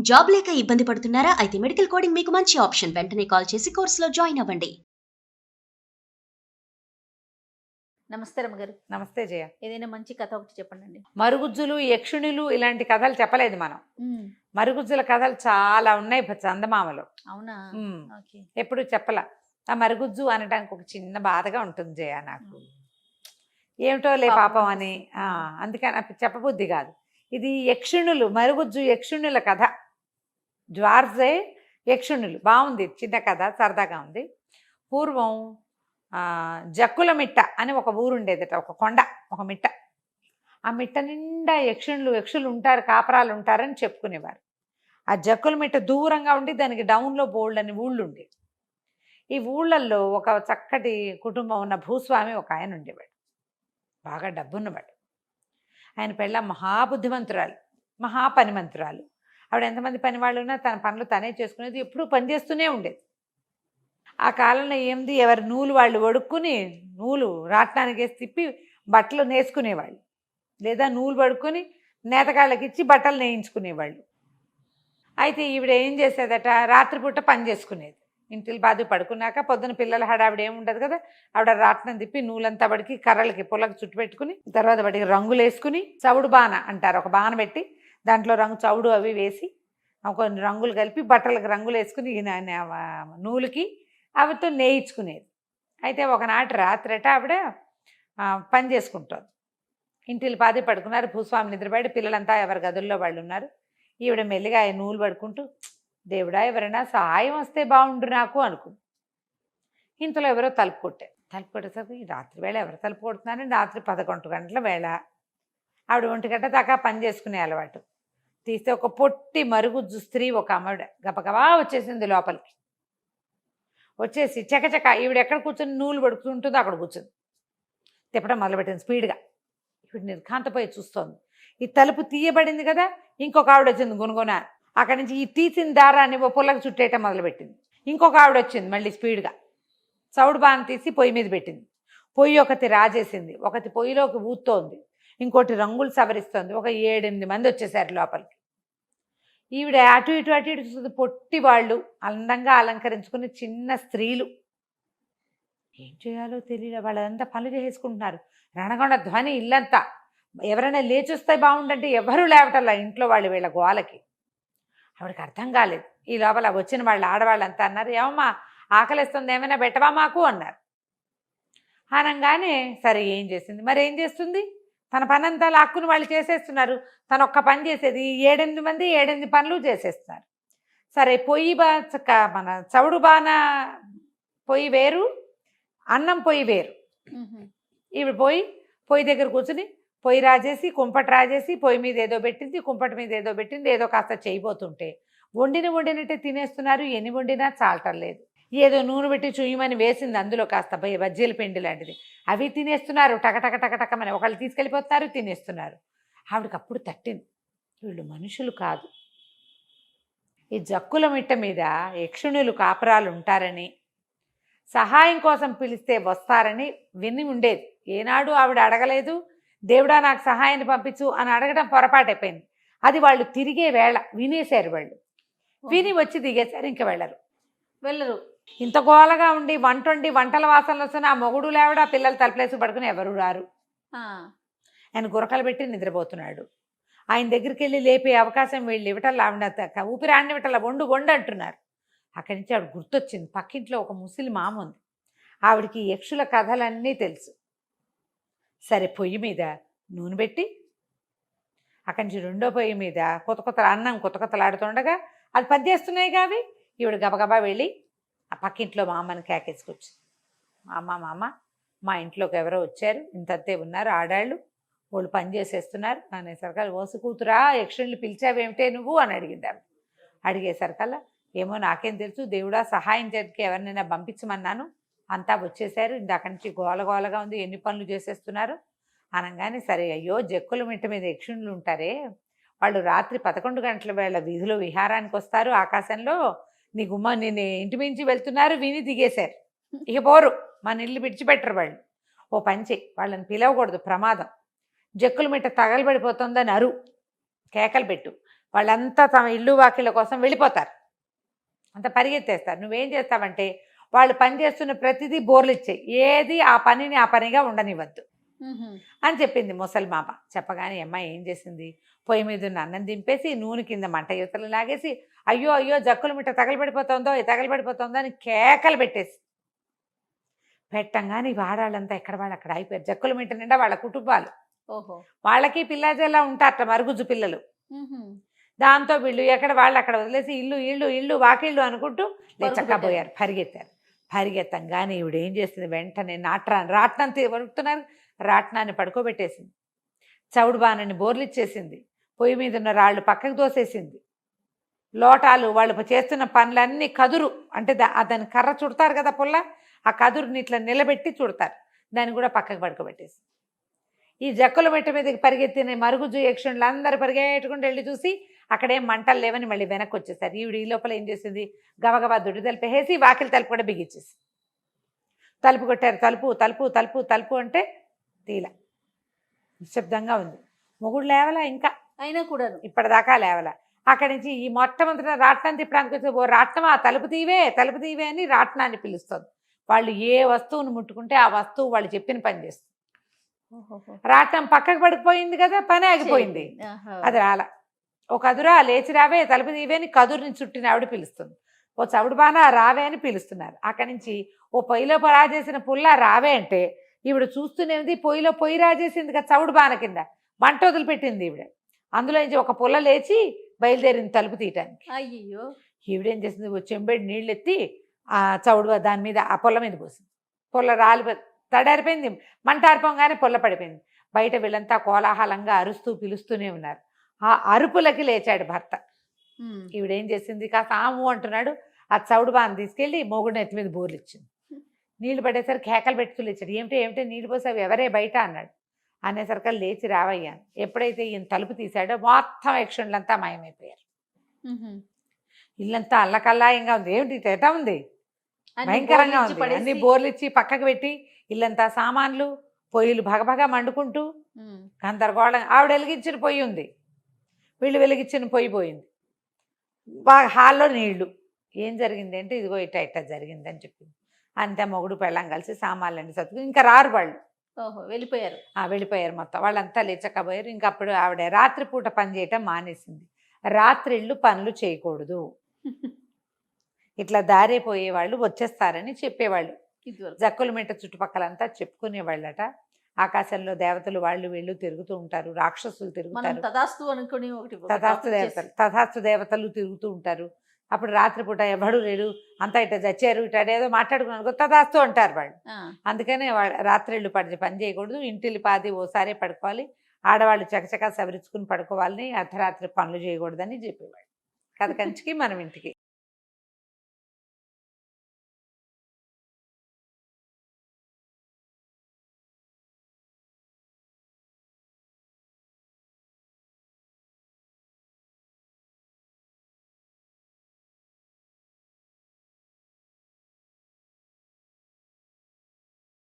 Job లేక ఇబ్బంది పడుతున్నారా? అయితే మెడికల్ కోడింగ్ మీకు మంచి ఆప్షన్. వెంటనే కాల్ చేసి కోర్సులో జాయిన్ అవ్వండి. నమస్తే రమ్మగారు. నమస్తే జయ. ఏదైనా మంచి కథ ఒకటి చెప్పండి. మరుగుజ్జులు, యక్షుణులు ఇలాంటి కథలు చెప్పలేదు మనం. మరుగుజ్జుల కథలు చాలా ఉన్నాయి చందమామలో. అవునా? ఓకే. ఎప్పుడు చెప్పల. ఆ మరుగుజ్జు అనడానికి ఒక చిన్న బాధగా ఉంటుంది జయ నాకు. ఏమిటో లే పాపం అని. అందుకని చెప్పబుద్ధి కాదు. ఇది యక్షుణులు, మరుగుజ్జు యక్షుణుల కథ. జ్వార్జే యక్షుణులు. బాగుంది, చిన్న కథ, సరదాగా ఉంది. పూర్వం జక్కులమిట్ట అని ఒక ఊరు ఉండేదట, ఒక కొండ, ఒక మిట్ట. ఆ మిట్ట నిండా యక్షులు ఉంటారు, కాపరాలు ఉంటారని చెప్పుకునేవారు. ఆ జక్కులమిట్ట దూరంగా ఉండి దానికి డౌన్లో బోల్డ్ అని ఊళ్ళు ఉండేవి. ఈ ఊళ్ళల్లో ఒక చక్కటి కుటుంబం ఉన్న భూస్వామి ఒక ఆయన ఉండేవాడు, బాగా డబ్బున్నవాడు. ఆయన పెళ్ళ మహాబుద్ధిమంతురాలు, మహాపనిమంతురాలు. ఆవిడ ఎంతమంది పని వాళ్ళు ఉన్నా తన పనులు తనే చేసుకునేది, ఎప్పుడూ పనిచేస్తూనే ఉండేది. ఆ కాలంలో ఏంది, ఎవరి నూలు వాళ్ళు వడుక్కుని నూలు రాట్నానికి వేసి తిప్పి బట్టలు నేసుకునేవాళ్ళు, లేదా నూలు పడుకొని నేతగాళ్ళకి ఇచ్చి బట్టలు నేయించుకునేవాళ్ళు. అయితే ఈవిడ ఏం చేసేదట, రాత్రిపూట పని చేసుకునేది. ఇంటికి బాధ పడుకున్నాక పొద్దున పిల్లల హడావిడ ఏముండదు కదా, ఆవిడ రాట్నం తిప్పి నూలంతా పడికి కర్రలకి పొలకు చుట్టు పెట్టుకుని, తర్వాత వాటికి రంగులు వేసుకుని, చవుడు బాణ అంటారు, ఒక బాణ పెట్టి దాంట్లో చవుడు అవి వేసి కొన్ని రంగులు కలిపి బట్టలకు రంగులు వేసుకుని నూలుకి అవితో నేయించుకునేది. అయితే ఒకనాటి రాత్రట ఆవిడ పని చేసుకుంటుంది. ఇంటికి పాది పడుకున్నారు, భూస్వామి నిద్రపడి, పిల్లలంతా ఎవరి గదుల్లో వాళ్ళు ఉన్నారు. ఈవిడ మెల్లిగా నూలు పడుకుంటూ, దేవుడా ఎవరైనా సహాయం వస్తే బాగుండు నాకు అనుకుంది. ఇంతలో ఎవరో తలుపు కొట్టేసరికి రాత్రి వేళ ఎవరు తలుపు కొడుతున్నారని, రాత్రి 11 గంటల వేళ. ఆవిడ 1 గంట దాకా పని చేసుకునే అలవాటు. తీస్తే ఒక పొట్టి మరుగుజ్జు స్త్రీ, ఒక అమ్మవిడ గబగబా వచ్చేసింది లోపలికి. వచ్చేసి చకచక ఈవిడ ఎక్కడ కూర్చొని నూలు పడుకుంటుందో అక్కడ కూర్చుంది. తిప్పడం మొదలుపెట్టింది స్పీడ్గా. ఈవిడ నిర్ఘాంతపోయి చూస్తోంది. ఈ తలుపు తీయబడింది కదా, ఇంకొక ఆవిడ వచ్చింది గునుగున. అక్కడి నుంచి ఈ తీసిన దారాన్ని ఓ పుల్లకు చుట్టేయటం మొదలుపెట్టింది. ఇంకొక ఆవిడ వచ్చింది మళ్ళీ స్పీడ్గా, చౌడు బాను తీసి పొయ్యి మీద పెట్టింది. పొయ్యి ఒకటి రాజేసింది, ఒకటి పొయ్యిలోకి ఊత్తోంది, ఇంకోటి రంగులు సవరిస్తోంది. ఒక 7-8 మంది వచ్చేసారు లోపలికి. ఈవిడ అటు ఇటు చూస్తుంది. పొట్టి వాళ్ళు, అందంగా అలంకరించుకుని చిన్న స్త్రీలు. ఏం చేయాలో తెలియదు, వాళ్ళంతా పనులు చేసుకుంటున్నారు. రణగొండ ధ్వని ఇల్లంతా. ఎవరైనా లేచొస్తే బాగుండంటే ఎవరూ లేవటల్లా ఇంట్లో వాళ్ళు, వీళ్ళ గోలకి. ఆవిడకి అర్థం కాలేదు. ఈ లోపల వచ్చిన వాళ్ళు ఆడవాళ్ళంతా అన్నారు, ఏమమ్మా ఆకలిస్తుంది, ఏమైనా పెట్టవా మాకు అన్నారు. అనగానే సరే ఏం చేసింది, మరి ఏం చేస్తుంది, తన పని అంతా లాక్కుని వాళ్ళు చేసేస్తున్నారు. తను ఒక్క పని చేసేది, 7-8 మంది 7-8 పనులు చేసేస్తున్నారు. సరే పొయ్యి మన చవుడు బాన పొయ్యి వేరు, అన్నం పొయ్యి వేరు. ఈవిడ పొయ్యి దగ్గర కూర్చుని పొయ్యి రాజేసి, కుంపటి రాజేసి, పొయ్యి మీద ఏదో పెట్టింది, కుంపటి మీద ఏదో పెట్టింది, ఏదో కాస్త చేయబోతుంటే వండినట్టే తినేస్తున్నారు. ఎన్ని వండినా చాలటం లేదు. ఏదో నూనె పెట్టి చుయ్యమని వేసింది, అందులో కాస్త బజ్జీల పిండి లాంటిది, అవి తినేస్తున్నారు. టకటక టకటకమని ఒకళ్ళు తీసుకెళ్ళిపోతున్నారు, తినేస్తున్నారు. ఆవిడకి అప్పుడు తట్టింది, వీళ్ళు మనుషులు కాదు, ఈ జక్కుల మిట్ట మీద యక్షుణులు కాపురాలు ఉంటారని, సహాయం కోసం పిలిస్తే వస్తారని విని ఉండేది. ఏనాడు ఆవిడ అడగలేదు, దేవుడా నాకు సహాయాన్ని పంపించు అని అడగడం పొరపాటైపోయింది. అది వాళ్ళు తిరిగే వేళ వినేశారు. వాళ్ళు విని వచ్చి దిగేశారు, ఇంక వెళ్ళరు. ఇంత గోలగా ఉండి వంటల వాసనలు వస్తున్న ఆ మొగుడు లేవడా, పిల్లలు తలుపులేసి పడుకుని ఎవరు రారు. ఆయన గురకలు పెట్టి నిద్రపోతున్నాడు. ఆయన దగ్గరికి వెళ్ళి లేపే అవకాశం వీళ్ళు ఇవ్వటల్లా, ఆవిడ ఊపిరి ఆడినివ్వటల్లా, వండు అంటున్నారు. అక్కడి నుంచి ఆవిడ గుర్తొచ్చింది, పక్కింట్లో ఒక ముసలి మామ ఉంది, ఆవిడికి యక్షుల కథలన్నీ తెలుసు. సరే పొయ్యి మీద నూనె పెట్టి, అక్కడి నుంచి రెండో పొయ్యి మీద అన్నం కొత్తలాడుతుండగా అది పనిచేస్తున్నాయి కావి. ఈవిడ గబగబా వెళ్ళి ఆ పక్కింట్లో మా అమ్మని కేకేసుకొచ్చి, మామ మా ఇంట్లోకి ఎవరో వచ్చారు, ఇంతంతే ఉన్నారు ఆడాళ్ళు, వాళ్ళు పని చేసేస్తున్నారు అనేసరికల్లా, ఓసు కూతురా యక్షుల్ని పిలిచావేమిటే నువ్వు అని అడిగింది ఆవిడ. అడిగేసరికల్లా, ఏమో నాకేం తెలుసు, దేవుడా సహాయం చేయడానికి ఎవరినైనా పంపించమన్నాను, అంతా వచ్చేసారు, ఇందాక నుంచి గోలగోలగా ఉంది, ఎన్ని పనులు చేసేస్తున్నారు అనగానే, సరే అయ్యో జక్కుల మిట్ట మీద యక్షుణులు ఉంటారే, వాళ్ళు రాత్రి 11 గంటల వేళ వీధిలో విహారానికి వస్తారు, ఆకాశంలో నీ నేను ఇంటి మించి వెళ్తున్నారు విని దిగేశారు, ఇక పోరు, మన ఇల్లు విడిచిపెట్టరు వాళ్ళు. ఓ పంచి వాళ్ళని పిలవకూడదు, ప్రమాదం, జక్కుల మిట్ట తగలబడిపోతుందని కేకలు పెట్టు, వాళ్ళంతా తమ ఇల్లు వాకిళ్ళ కోసం వెళ్ళిపోతారు, అంత పరిగెత్తేస్తారు. నువ్వేం చేస్తావంటే వాళ్ళు పని చేస్తున్న ప్రతిదీ బోర్లు ఇచ్చాయి, ఏది ఆ పనిని ఆ పనిగా ఉండనివ్వద్దు అని చెప్పింది ముసలిమామ. చెప్పగానే అమ్మాయి ఏం చేసింది, పొయ్యి మీద ఉన్న అన్నం దింపేసి నూనె కింద మంట యువతలు లాగేసి అయ్యో అయ్యో జక్కుల మిట్ట తగలబడిపోతుందో అని కేకలు పెట్టంగానే వాడాళ్ళంతా ఎక్కడ వాళ్ళు అక్కడ అయిపోయారు. జక్కుల మిట్ట నిండా వాళ్ళ కుటుంబాలు, ఓహో వాళ్ళకి పిల్లాజేలా ఉంటారట మరుగుజ్జు పిల్లలు. దాంతో వీళ్ళు ఎక్కడ వాళ్ళు అక్కడ వదిలేసి ఇల్లు ఇల్లు ఇల్లు వాకిళ్ళు అనుకుంటూ లేచక్కపోయారు, పరిగెత్తంగానే ఈవిడ ఏం చేసింది, వెంటనే రాట్నం వరుకుతున్నారు, రాట్నాన్ని పడుకోబెట్టేసింది, చవుడు బాణని బోర్లిచ్చేసింది, పొయ్యి మీద ఉన్న రాళ్ళు పక్కకు దోసేసింది, లోటాలు వాళ్ళు చేస్తున్న పనులన్నీ కదురు అంటే దాని కర్ర చుడతారు కదా పుల్ల, ఆ కదురుని ఇట్లా నిలబెట్టి చుడతారు, దాన్ని కూడా పక్కకు పడుకోబెట్టేసి ఈ జక్కుల మెట్ట మీదకి పరిగెత్తిన మరుగుజ్జు యక్షుణులు అందరూ పరిగెట్టుకుంటూ వెళ్ళి చూసి అక్కడేం మంటలు లేవని మళ్ళీ వెనక్కి వచ్చేసారు. ఈవిడ ఈ లోపల ఏం చేసింది, గబగబా దుడ్డు తలుపేసి వాకిలి తలుపు కూడా బిగించేసి తలుపు కొట్టారు. తలుపు తలుపు తలుపు తలుపు అంటే తీల నిశ్శబ్దంగా ఉంది. మొగుడు లేవలా, ఇంకా అయినా కూడా ఇప్పటిదాకా లేవలా. అక్కడి నుంచి ఈ మొట్టమొదటి రాట్నం తిప్పడానికి వచ్చి ఓ రాట్నం ఆ తలుపు తీవే అని రాట్నాన్ని పిలుస్తుంది. వాళ్ళు ఏ వస్తువును ముట్టుకుంటే ఆ వస్తువు వాళ్ళు చెప్పిన పని చేస్తుంది. రాట్నం పక్కకు పడిపోయింది కదా, పని ఆగిపోయింది. అది రాలా. ఓ కదురా లేచి రావే, తలుపు తీవే అని కదురుని చుట్టిన ఆవిడ పిలుస్తుంది. ఓ చవుడు బానా రావే అని పిలుస్తున్నారు. అక్కడి నుంచి ఓ పొయ్యిలో రాజేసిన పుల్ల రావే అంటే ఈవిడ చూస్తూనే ఉంది. పొయ్యిలో పొయ్యి రాజేసింది కదా చవుడు బాన కింద, మంట వదిలిపెట్టింది ఈవిడ. అందులో నుంచి ఒక పుల్ల లేచి బయలుదేరింది తలుపు తీయటానికి. అయ్యో ఈవిడేం చేసింది, ఓ చెంబెడి నీళ్ళు ఎత్తి ఆ చవుడు దాని మీద ఆ పొల్ల మీద పోసింది. పొల్ల రాలి తడారిపోయింది, మంట ఆరిపోగానే పొల్ల పడిపోయింది. బయట వీళ్ళంతా కోలాహలంగా అరుస్తూ పిలుస్తూనే ఉన్నారు. ఆ అరుపులకి లేచాడు భర్త. ఈవిడేం చేసింది, కాస్త ఆము అంటున్నాడు, ఆ చవుడు బాను తీసుకెళ్ళి మొగుడు నెత్తి మీద బోర్లు ఇచ్చింది. నీళ్లు పడేసరికి కేకలు పెట్టుతూ లేచాడు. ఏమిటి నీళ్ళు పోసావు, ఎవరే బయట అన్నాడు. అనేసరికి లేచి రావయ్యాను. ఎప్పుడైతే ఈయన తలుపు తీశాడో మొత్తం యక్షుణులంతా మాయమైపోయారు. ఇల్లంతా అల్లకల్లాయంగా ఉంది. ఏమిటి తేటా ఉంది, భయంకరంగా ఉంది. అన్ని బోర్లు ఇచ్చి పక్కకు పెట్టి ఇల్లంతా సామాన్లు, పొయ్యిలు భగభగా మండుకుంటూ గందరగోళం. ఆవిడ వెలిగించిన పొయ్యి ఉంది, వీళ్ళు వెలిగించిన పొయ్యి పోయింది. బాగా హాల్లో నీళ్లు. ఏం జరిగింది అంటే ఇదిగో ఇట్ట జరిగిందని చెప్పింది. అంతే మొగుడు పెళ్ళం కలిసి సామాన్లన్నీ సర్దుకుని ఇంకా రారు వాళ్ళు. వెళ్ళిపోయారు మొత్తం. వాళ్ళంతా లేచకపోయారు. ఇంక అప్పుడు ఆవిడ రాత్రిపూట పని చేయటం మానేసింది. రాత్రిళ్ళు పనులు చేయకూడదు, ఇట్లా దారిపోయే వాళ్ళు వచ్చేస్తారని చెప్పేవాళ్ళు. జక్కుల మిట్ట చుట్టుపక్కలంతా చెప్పుకునేవాళ్ళట. ఆకాశంలో దేవతలు వాళ్ళు వీళ్ళు తిరుగుతూ ఉంటారు, రాక్షసులు తిరుగుతారు, తథాస్తు దేవతలు తిరుగుతూ ఉంటారు. అప్పుడు రాత్రిపూట ఎవడు లేడు, అంతా ఇట్లా చచ్చారు, ఇట్లా ఏదో మాట్లాడుకున్నాను తథాస్తు అంటారు వాళ్ళు. అందుకనే రాత్రిళ్ళు పని చేయకూడదు, ఇంటిల్లి పాది ఓసారి పడుకోవాలి, ఆడవాళ్ళు చకచకా సవరించుకుని పడుకోవాలని, అర్ధరాత్రి పనులు చేయకూడదని చెప్పేవాళ్ళు. కథ కంచికి మనం ఇంటికి.